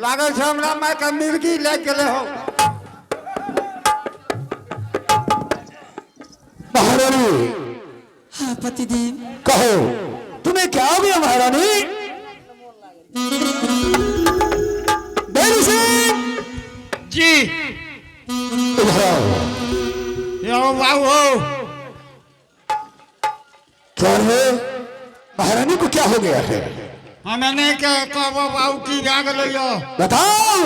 लागे छे हमरा माय के मिर्गी लग गेले हो। महारानी। हाँ पतिदेव। कहो तुम्हें क्या हो गया महारानी? जी यो बाबू क्या है महारानी को क्या हो गया है? हमें नहीं कह बाबू की जाग लियो बताओ।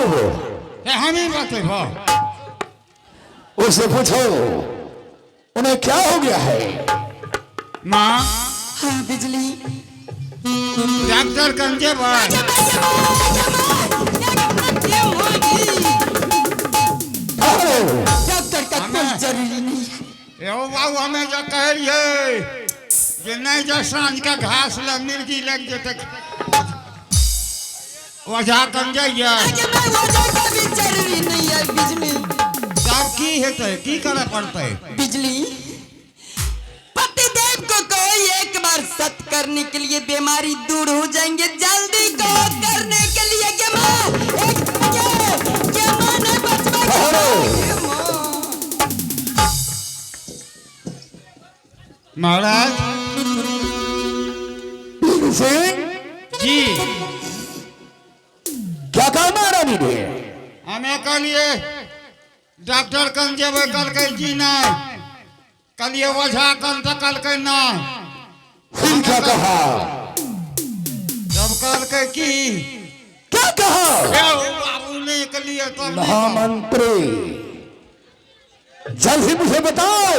हम ही बातें भा उससे पूछो उन्हें क्या हो गया है? माँ हाँ बिजली। डॉक्टर कंजे भाई डॉक्टर का कोई जरूरी नहीं है। यो बाबू हमें जो कह रही कि नहीं जो सांझ का घास ल मिर्गी लग जते वजह कम जाइए जरूरी नहीं है बिजली। तब की हेतै की करे पड़ते? बिजली पतिदेव को कोई एक बार सत करने के लिए बीमारी दूर हो जाएंगे। जल्दी को करने के लिए के मां नहीं बच पाएगी। महाराज सिंह जी क्या कहा महारानी ने? हमें कलिए डॉक्टर कन जेबे कल के जी नहीं कलिए वजह कन तो कल के नहीं। फिर क्या कहा? जब कल के की क्या कहा? बाबू ने कलिए तो महामंत्री जल्द ही मुझे बताओ।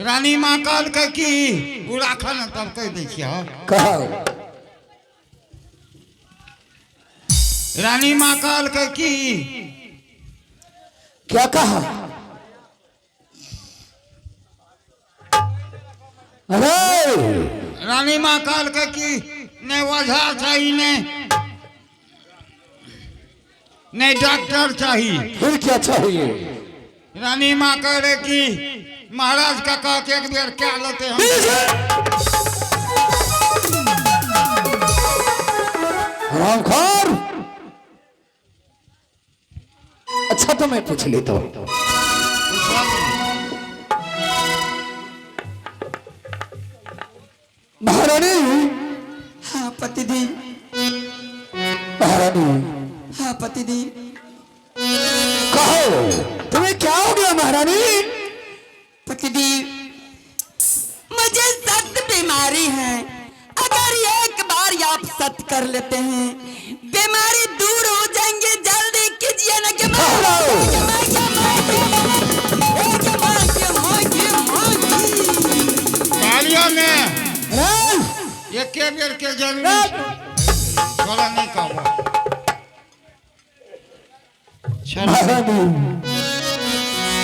रानी माँ कल के की पूरा खाना तब कह देखिए। कहा रानी माँ कल के की क्या कहा? अरे रानी माँ कल के की ने वजह चाहिए ने डॉक्टर चाहिए। फिर क्या चाहिए? रानी माँ कह रहे कि महाराज का कह के एक बेर क्या लेते हम। हरामखोर। अच्छा तो मैं पूछ लेता हूँ। महारानी। हाँ पतिदेव। महारानी हाँ पतिदेव। कहो तुम्हें क्या हो गया महारानी? पतिदेव मुझे सख्त बीमारी है। अगर एक बार आप सत कर लेते हैं बीमारी दूर हो जाएंगे। जल्दी कीजिए ना कि ये के बेर के जरूरी थोड़ा नहीं कहो। महारानी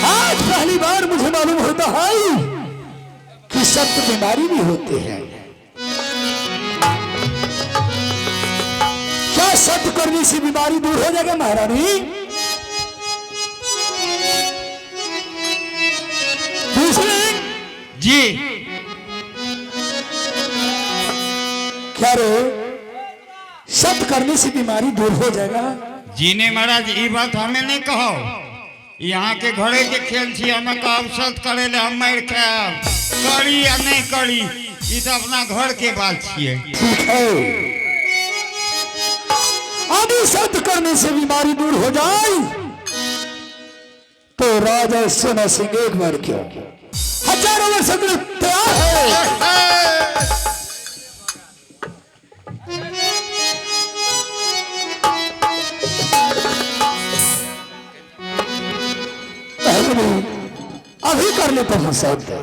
आज पहली बार मुझे मालूम होता है कि सख्त बीमारी भी होते हैं। क्या सत्य करने से बीमारी दूर हो जाएगा महारानी? दूसरे जी क्या रे सत्य करने से बीमारी दूर हो जाएगा? जी ने महाराज ये बात हमें नहीं कहो। यहाँ के घरे के खेल छी हमें कब सत करे ले हम मार खाब करी या नहीं करी ये तो अपना घर के बात छिए। ठीक है अभी सत्य करने से बीमारी दूर हो जाए तो राजा सोना सिंह एक बार क्यों हजारों वर्ष से तैयार है। अभी कर लेता हूँ सत्य।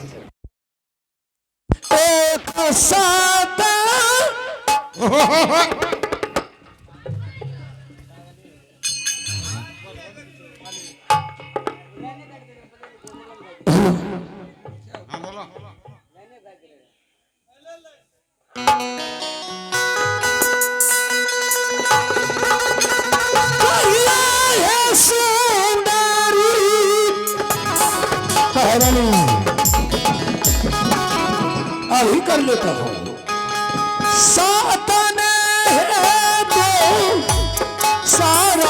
एक साथ हाँ बोलो। अभी कर लेता हूँ। सातन है तो सारा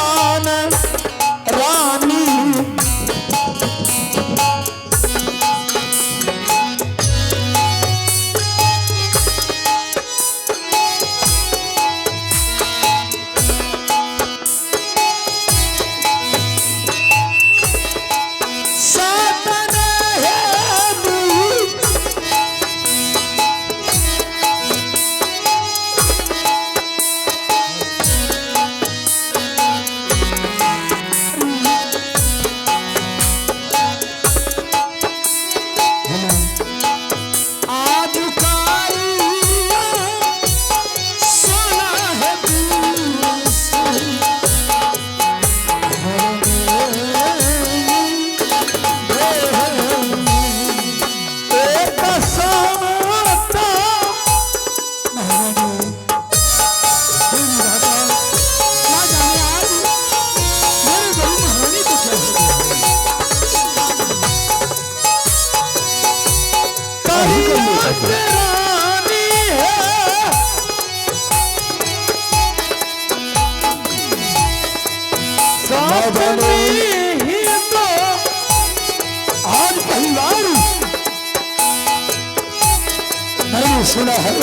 है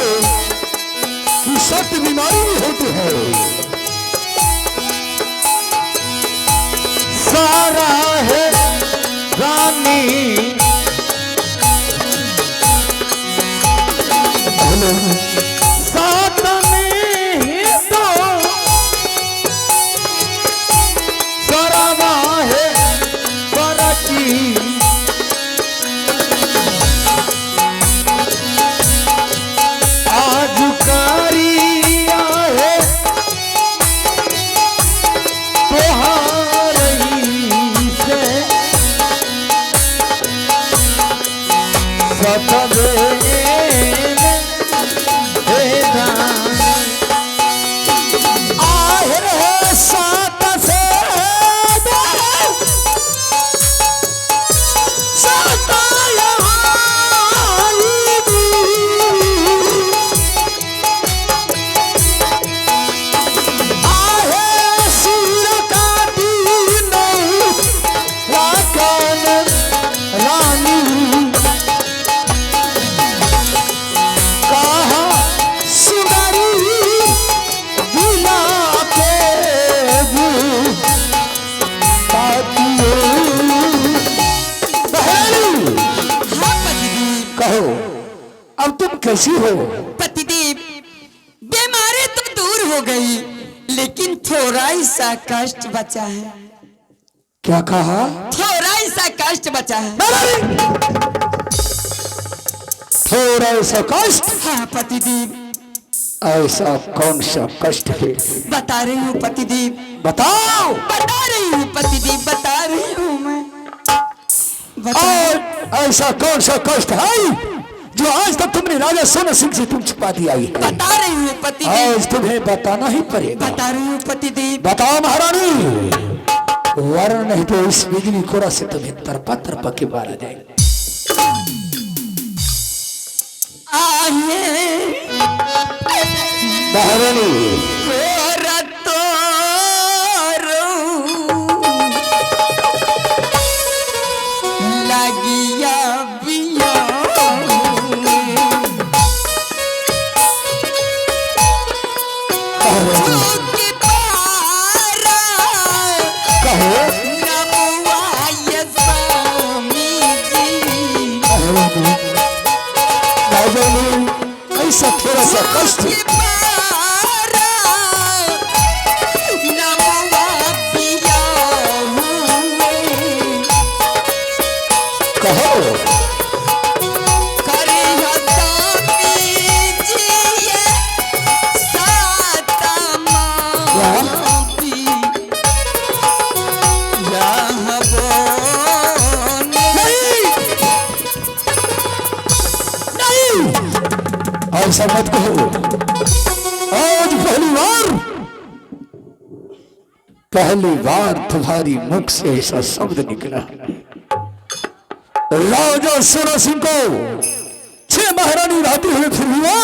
कि सख्त बीमारी भी होती है। सारा है रानी साथ में ही तो सरावा है बरकी। आज कारिया है तोहारी से सतबे कैसी हो? पतिदेव, बीमारी तो दूर हो गई, लेकिन थोड़ा सा कष्ट बचा है। क्या कहा? थोड़ा सा कष्ट बचा है। थोड़ा सा कष्ट? हाँ पतिदेव। ऐसा कौन सा कष्ट है? बता रही हूँ पतिदेव। बताओ। बता रही हूँ पतिदेव, बता रही हूँ मैं। और ऐसा कौन सा कष्ट है जो आज तक तुमने राजा सोना सिंह से तुम छुपा दिया है? बता रही हूँ पतिदेव। आज तुम्हें बताना ही पड़ेगा। बता रही हूँ पतिदेव। बताओ महारानी, वरना नहीं तो इस बिजली कोरा से तुम्हें तरपा तरपा के मारा जाएगा। महारानी लगिया ऐसा थोड़ा सा कष्ट कहो। ऐसा मत कहो। आज पहली बार तुम्हारी मुख से ऐसा शब्द निकला। राजा सोना सिंह को 6 महारानी रहती हुए फिर हुआ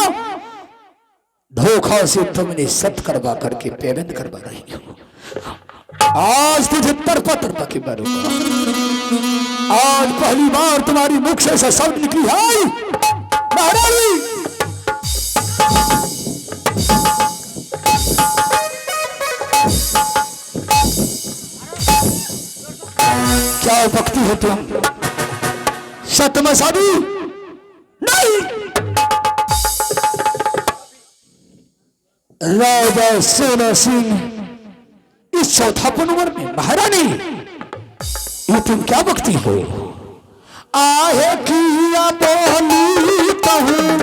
धोखा से तुमने सत करवा करके पेमेंट करवा रही हो। आज तुझे तरपा तरपा के मारूंगा। आज पहली बार तुम्हारी मुख से ऐसा शब्द निकली है महारानी। क्या भक्ति हो तुम? सतमा साधु नहीं। राजा सोना सिंह इस चौथापन उम्र में महारानी, ये तुम क्या भक्ति हो? आहे किया बोली कहूं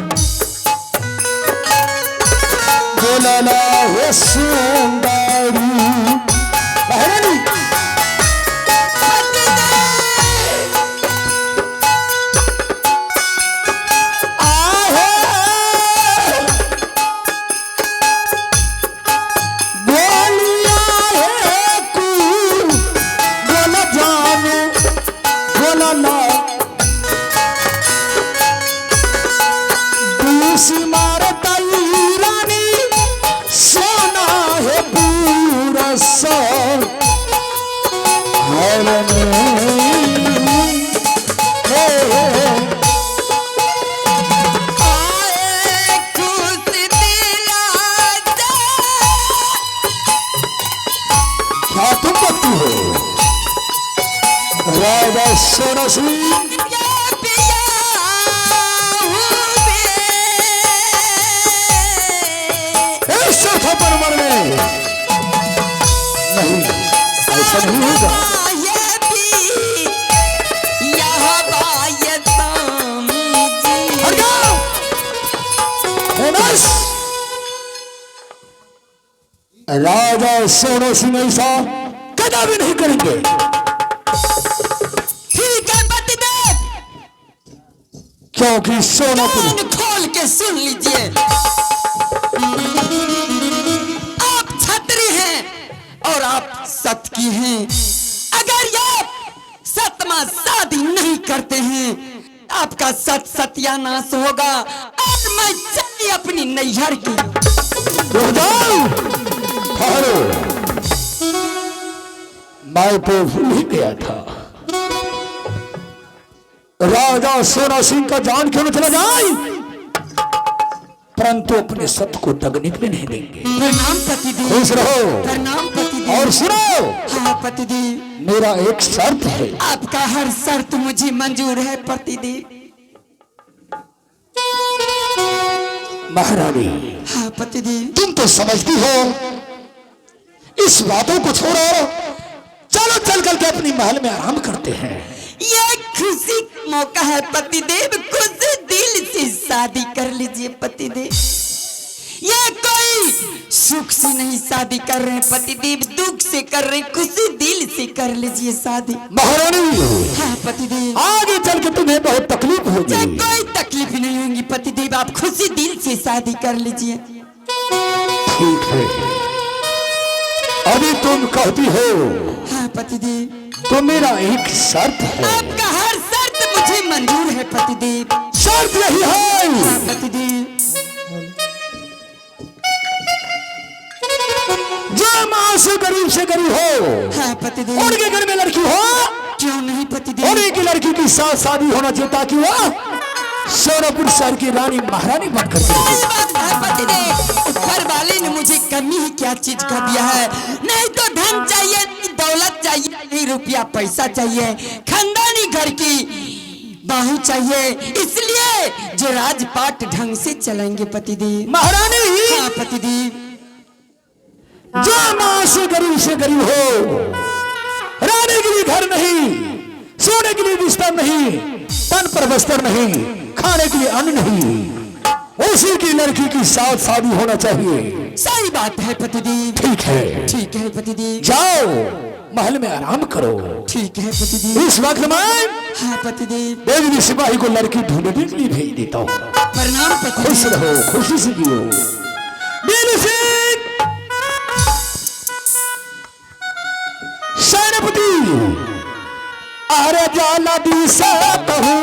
बोला ना हो सुंदरी महारानी। सोना सिंह ऐसा थप्पड़ मारने नहीं, ऐसा नहीं होगा। हट जाओ। फेमस राजा सोना सिंह ऐसा कदापि नहीं करेंगे। ठीक है पतिदेव, क्योंकि सोनापुर कान खोल के सुन लीजिए। आप छत्री हैं और आप सत की हैं। अगर आप सतमा शादी नहीं करते हैं, आपका सत सत्यानाश होगा और मैं चली अपनी नैहर की। हारो मैं तो भूल ही गया था, राजा सोना सिंह का जान क्यों न चला जाए, परंतु अपने सत को दग निकले नहीं देंगे। प्रणाम पतिदेव। खुश रहो। प्रणाम पतिदेव। और सुनो, हाँ पतिदेव। मेरा एक शर्त है। आपका हर शर्त मुझे मंजूर है पतिदेव। महारानी, हाँ पतिदेव। तुम तो समझती हो, इस बातों को छोड़ो, चलो चल करके अपनी महल में आराम करते हैं। ये खुशी का मौका है पतिदेव, खुशी दिल से शादी कर लीजिए पतिदेव। ये कोई सुख से नहीं शादी कर रहे हैं पतिदेव, दुख से कर रहे हैं, खुशी दिल से कर लीजिए शादी। महारानी, हाँ पतिदेव। आगे चल के तुम्हें बहुत तकलीफ होगी। ये कोई तकलीफ नहीं होगी पतिदेव, आप खुशी दिल से शादी कर लीजिए। ठीक है, अभी तुम कहती हो हाँ पतिदेव। तो मेरा एक शर्त है। आपका हर शर्त मुझे मंजूर है पतिदेव। शर्त यही है, हाँ पतिदेव। जो माँ से गरीब हो, हाँ पतिदेव। उनके घर में लड़की हो, क्यों नहीं पतिदेव। और एक लड़की के साथ शादी होना चाहिए ताकि वो सोनापुर शहर की रानी महारानी बनकर सही बात है पतिदेव, ऊपर वाले ने मुझे कमी ही क्या चीज का दिया है। नहीं तो धन चाहिए, नहीं दौलत चाहिए, नहीं रुपया पैसा चाहिए, खानदानी घर की बहू चाहिए, इसलिए जो राजपाट ढंग से चलेंगे पतिदेव। महारानी, हाँ पतिदेव। जो माँ से गरीब हो, रहने के लिए घर नहीं, सोने के लिए बिस्तर नहीं, तन पर वस्त्र नहीं, खाने के लिए अन्न नहीं, उसी की लड़की की साथ शादी होना चाहिए। सही बात है पतिदेव। ठीक है, ठीक है पतिदेव। जाओ महल में आराम करो। ठीक है पतिदेव। इस वक्त मैं हाँ पतिदेव। देवी सिपाही को लड़की ढूंढने के लिए भेज देता हूँ। प्रणाम पतिदेव। खुश रहो, खुशी से जियो। देवी सिंह, सेनापति, अरे जाला दी से कहूँ,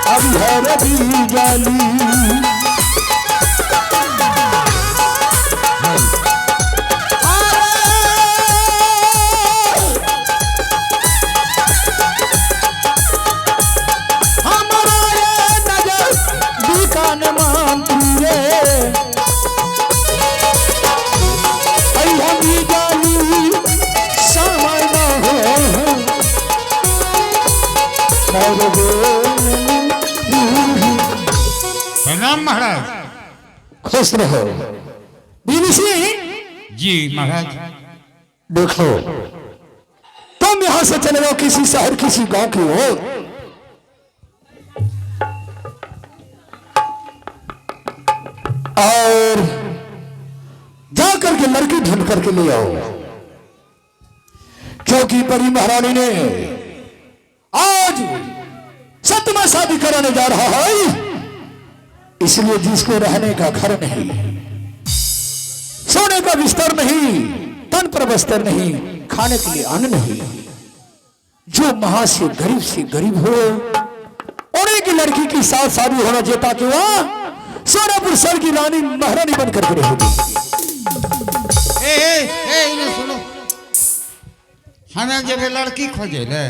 अब है रवि जाली। प्रणाम महाराज। खुश रहो। बीबी सिंह, जी महाराज। देखो, तुम यहां से चले जाओ किसी शहर, किसी गांव की ओर, और जाकर के लड़की ढूंढ करके ले आओ, क्योंकि बड़ी महारानी ने आज सतमा शादी कराने जा रहा है, इसलिए जिसको रहने का घर नहीं, सोने का बिस्तर नहीं, तन पर वस्त्र नहीं, खाने के लिए अन्न नहीं, जो महा से गरीब हो, उन्हीं की लड़की की साथ शादी होना चाहिए ताकि वह सोनापुर शहर की रानी महारानी बनकर के रहेगी। इन्हें सुनो, हमें जब लड़की खोजे ले।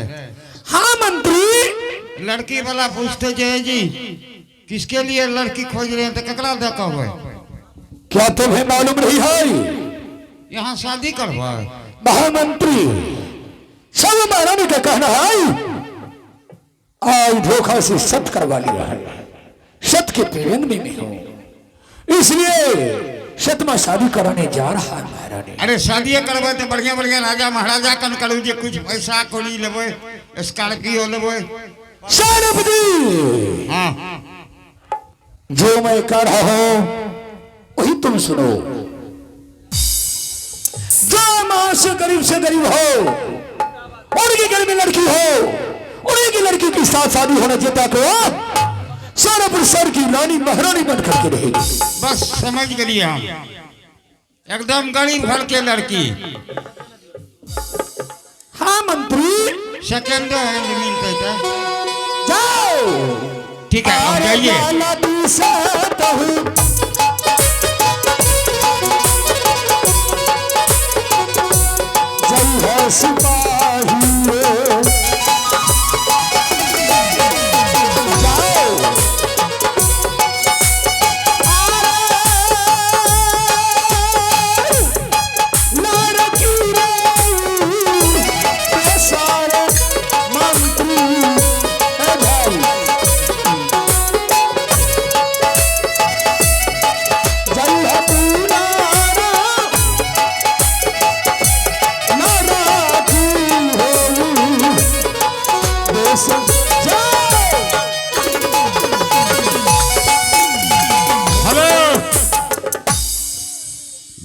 हाँ मंत्री, लड़की वाला पूछते जय जी किसके लिए लड़की खोज रहे हैं, तो ककड़ा देखा हुआ है? क्या तुम्हें मालूम नहीं है? यहाँ शादी करवा महामंत्री, सब महारानी का कहना है आज धोखा से सत करवा लिया है, सत के पेरंग में हूं, इसलिए सतमा शादी कराने जा रहा है महारानी। अरे शादी करबे तो बढ़िया बढ़िया राजा महाराजा कन करू जे कुछ पैसा कौड़ी लेबे, स्कॉर्पियो लेबे। सेनापति हाँ जो मैं कह रहा हूं वही तुम सुनो। जो मां से गरीब हो, उनके घर में लड़की हो, उन्हीं की लड़की के साथ शादी होना चाहता को सोनापुर सर की रानी महारानी बन करके रहेगी। बस समझ गई हम, एकदम गरीब घर के लड़की। हाँ मंत्री सेकेंड हैंड मिलते थे। जाओ ठीक है आप जाइए। जय हो सिपाही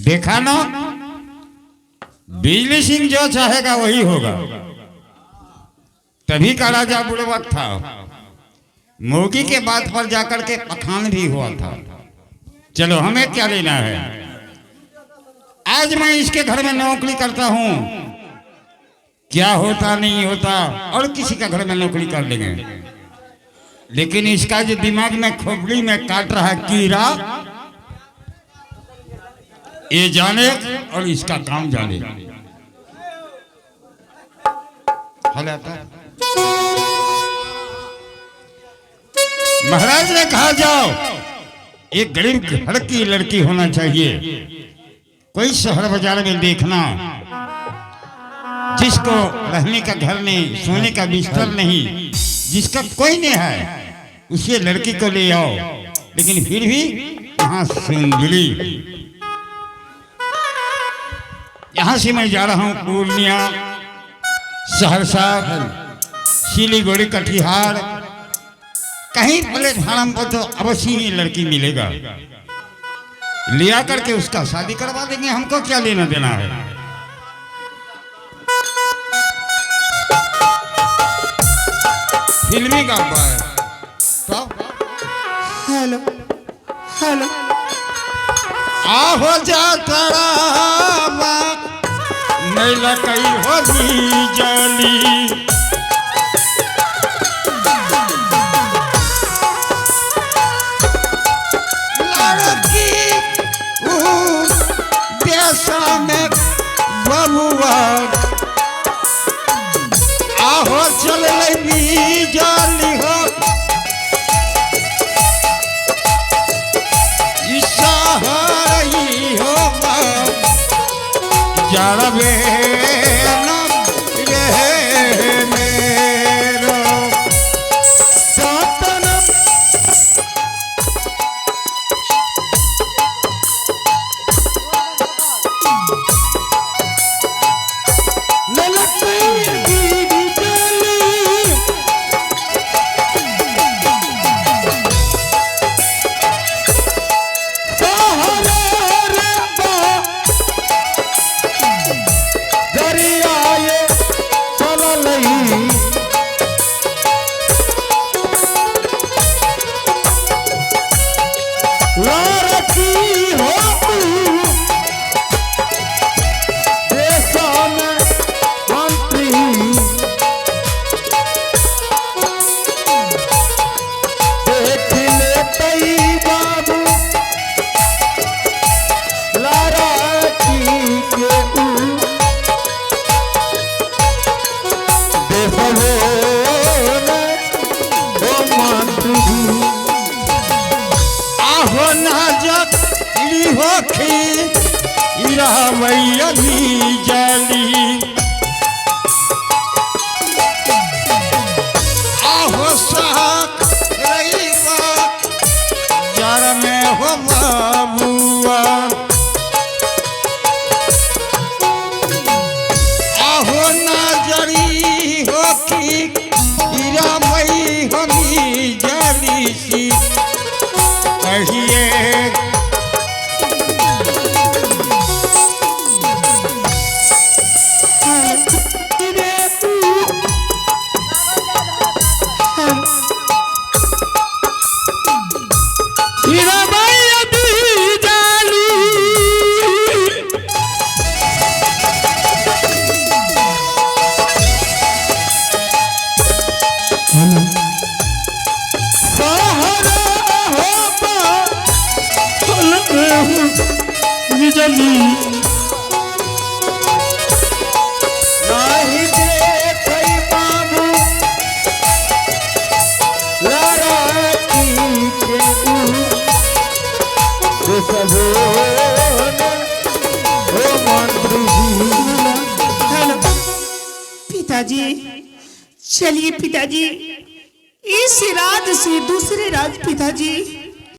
देखा ना, बिजली सिंह जो चाहेगा वही होगा। तभी का राजा बुड़वक था, मोगी के बात पर जाकर के पखान भी हुआ था। चलो हमें क्या लेना है, आज मैं इसके घर में नौकरी करता हूं, क्या होता नहीं होता और किसी का घर में नौकरी कर लेंगे, लेकिन इसका जो दिमाग में खोपड़ी में काट रहा है कीड़ा, ये जाने और इसका काम जाने। महाराज ने कहा जाओ, एक गरीब घर की लड़की होना चाहिए, कोई शहर बाजार में देखना जिसको रहने का घर नहीं, सोने का बिस्तर नहीं, जिसका कोई नहीं है, उसे लड़की को ले आओ। लेकिन फिर भी यहाँ सुंदरी, यहाँ से मैं जा रहा हूँ पूर्णिया, सहरसा, सिलीगुड़ी, कटिहार, कहीं प्लेटफार्म पर तो अवश्य ही लड़की मिलेगा, लिया करके उसका शादी करवा देंगे। हमको क्या लेना देना है। फिल्मी गाता है तो हेलो हेलो आहो जा तड़ावा नहीं लकई होगी जाली, लड़की देशा में बबुआ आहो चल लगी जाली हो, सहारी हो जाड़बे न रे मेरो सातन। पिताजी, चलिए पिताजी, इस राज से दूसरे राज पिताजी